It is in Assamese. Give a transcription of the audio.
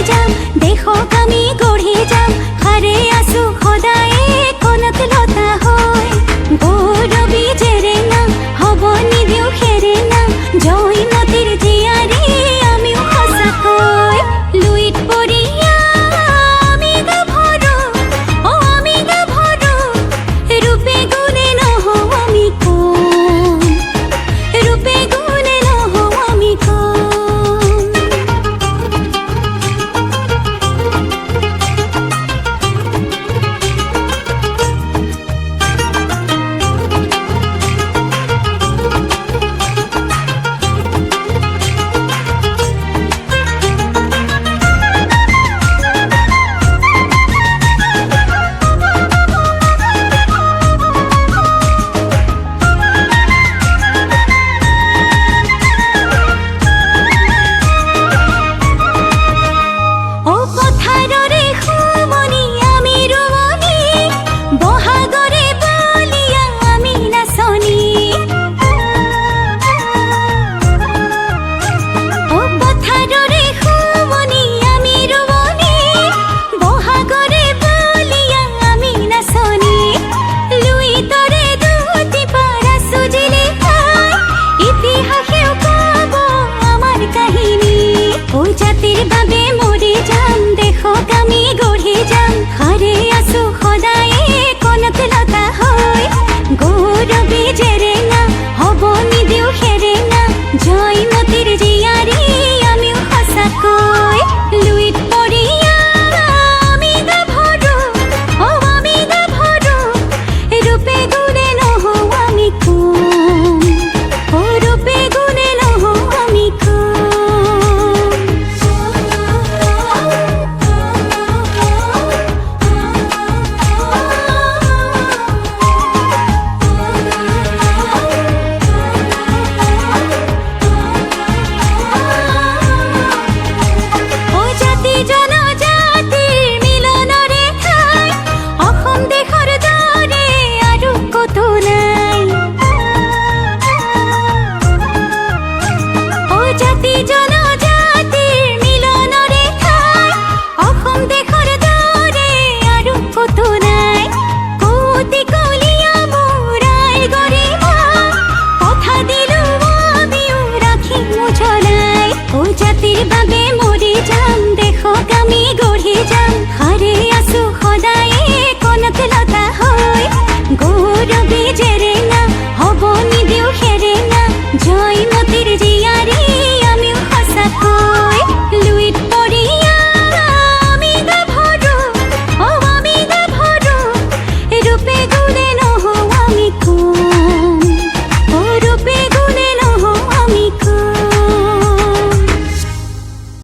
যাম দেশক আমি গঢ়ি যাম হাৰে আছো সদায়ে কণত লতা হৈ গৌৰৱী জেৰেঙা হ'ব নিদিও সেৰেঙা জয়মতীৰ জীয়াৰী আমিও সঁচাকৈ লুইত পৰিয়া আমি গাভৰু আমি গাভৰু ৰূপে গুণে নহওঁ আমি কম ৰূপে গুণে নহওঁ আমি কম জাতিৰ বাবে মৰি যাম দেশক আমি গঢ়ি যাম হাৰে আছো সদায়ে কণত লতা হৈ গৌৰৱী জেৰেঙা হ'ব নিদিও সেৰেঙা জয়মতীৰ জীয়াৰী আমিও সঁচাকৈ লুইত পৰিয়া আমি গাভৰু আমি গাভৰু ৰূপে গুণে নহওঁ আমি কম ৰূপে গুণে নহওঁ আমি কম জাতিৰ বাবে মৰি যাম দেশক আমি গঢ়ি যাম হাৰে আছো সদায়ে কণত লতা হৈ গৌৰৱী জেৰেঙা